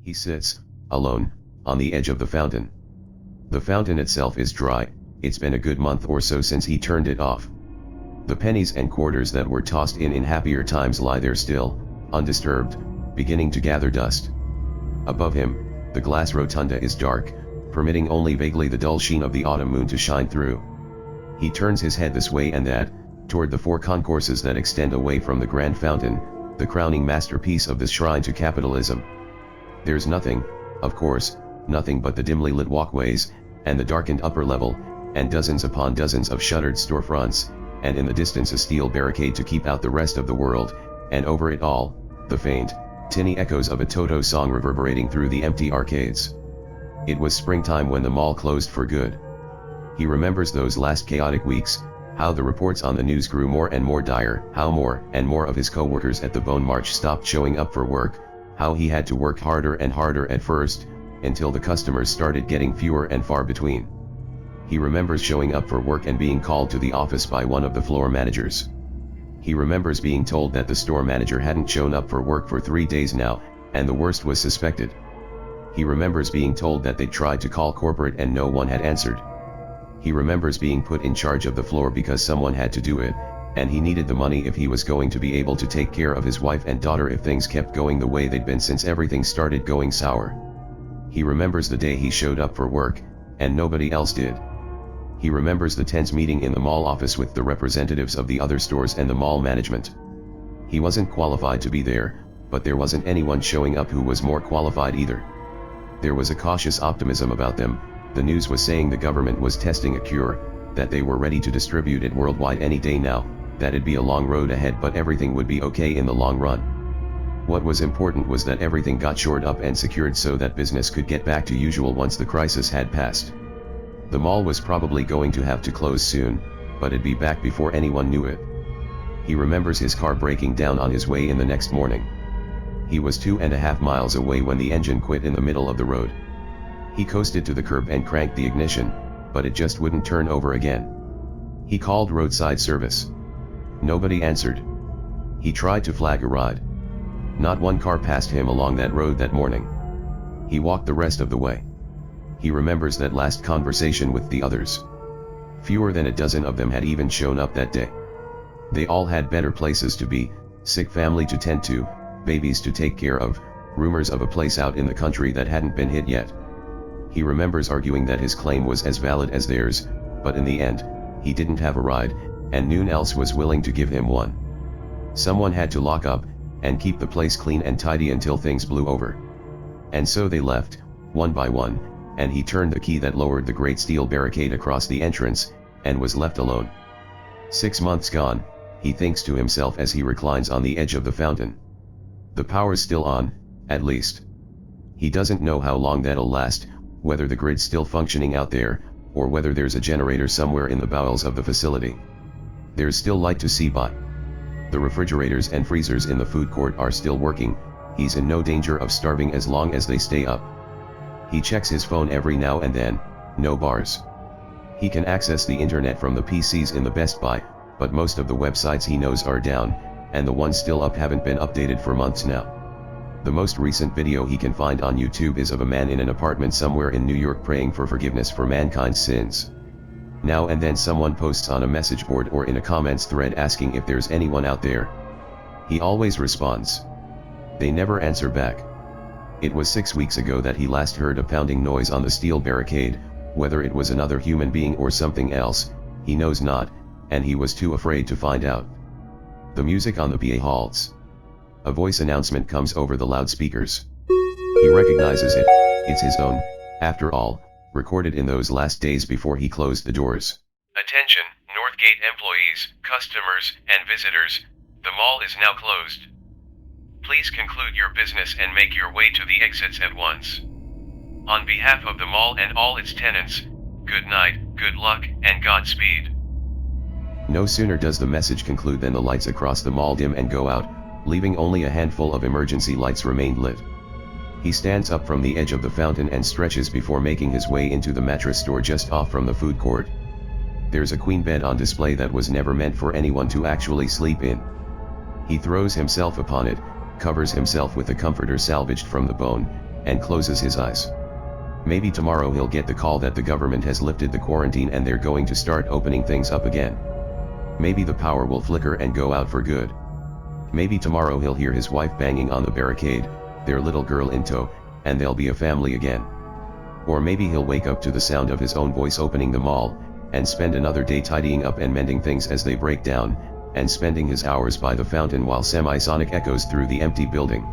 He sits, alone, on the edge of the fountain. The fountain itself is dry. It's been a good month or so since he turned it off. The pennies and quarters that were tossed in happier times lie there still, undisturbed, beginning to gather dust. Above him, the glass rotunda is dark, permitting only vaguely the dull sheen of the autumn moon to shine through. He turns his head this way and that, toward the four concourses that extend away from the grand fountain, the crowning masterpiece of this shrine to capitalism. There's nothing, of course, nothing but the dimly lit walkways, and the darkened upper level, and dozens upon dozens of shuttered storefronts, and in the distance a steel barricade to keep out the rest of the world, and over it all, the faint, tinny echoes of a Toto song reverberating through the empty arcades. It was springtime when the mall closed for good. He remembers those last chaotic weeks, how the reports on the news grew more and more dire, how more and more of his co-workers at the Bone March stopped showing up for work, how he had to work harder and harder at first, until the customers started getting fewer and far between. He remembers showing up for work and being called to the office by one of the floor managers. He remembers being told that the store manager hadn't shown up for work for 3 days now, and the worst was suspected. He remembers being told that they'd tried to call corporate and no one had answered. He remembers being put in charge of the floor because someone had to do it, and he needed the money if he was going to be able to take care of his wife and daughter if things kept going the way they'd been since everything started going sour. He remembers the day he showed up for work, and nobody else did. He remembers the tense meeting in the mall office with the representatives of the other stores and the mall management. He wasn't qualified to be there, but there wasn't anyone showing up who was more qualified either. There was a cautious optimism about them. The news was saying the government was testing a cure, that they were ready to distribute it worldwide any day now, that it'd be a long road ahead but everything would be okay in the long run. What was important was that everything got shored up and secured so that business could get back to usual once the crisis had passed. The mall was probably going to have to close soon, but it'd be back before anyone knew it. He remembers his car breaking down on his way in the next morning. He was 2.5 miles away when the engine quit in the middle of the road. He coasted to the curb and cranked the ignition, but it just wouldn't turn over again. He called roadside service. Nobody answered. He tried to flag a ride. Not one car passed him along that road that morning. He walked the rest of the way. He remembers that last conversation with the others. Fewer than a dozen of them had even shown up that day. They all had better places to be, sick family to tend to, babies to take care of, rumors of a place out in the country that hadn't been hit yet. He remembers arguing that his claim was as valid as theirs, but in the end, he didn't have a ride, and no one else was willing to give him one. Someone had to lock up, and keep the place clean and tidy until things blew over. And so they left, one by one, and he turned the key that lowered the great steel barricade across the entrance, and was left alone. 6 months gone, he thinks to himself as he reclines on the edge of the fountain. The power's still on, at least. He doesn't know how long that'll last, whether the grid's still functioning out there, or whether there's a generator somewhere in the bowels of the facility. There's still light to see by. The refrigerators and freezers in the food court are still working. He's in no danger of starving as long as they stay up. He checks his phone every now and then, no bars. He can access the internet from the PCs in the Best Buy, but most of the websites he knows are down, and the ones still up haven't been updated for months now. The most recent video he can find on YouTube is of a man in an apartment somewhere in New York praying for forgiveness for mankind's sins. Now and then someone posts on a message board or in a comments thread asking if there's anyone out there. He always responds. They never answer back. It was 6 weeks ago that he last heard a pounding noise on the steel barricade. Whether it was another human being or something else, he knows not, and he was too afraid to find out. The music on the PA halts. A voice announcement comes over the loudspeakers. He recognizes it. It's his own, after all, recorded in those last days before he closed the doors. Attention, Northgate employees, customers, and visitors, the mall is now closed. Please conclude your business and make your way to the exits at once. On behalf of the mall and all its tenants, good night, good luck, and Godspeed. No sooner does the message conclude than the lights across the mall dim and go out, leaving only a handful of emergency lights remain lit. He stands up from the edge of the fountain and stretches before making his way into the mattress store just off from the food court. There's a queen bed on display that was never meant for anyone to actually sleep in. He throws himself upon it, covers himself with a comforter salvaged from the bone, and closes his eyes. Maybe tomorrow he'll get the call that the government has lifted the quarantine and they're going to start opening things up again. Maybe the power will flicker and go out for good. Maybe tomorrow he'll hear his wife banging on the barricade, their little girl in tow, and they'll be a family again. Or maybe he'll wake up to the sound of his own voice opening the mall, and spend another day tidying up and mending things as they break down, and spending his hours by the fountain while semisonic echoes through the empty building.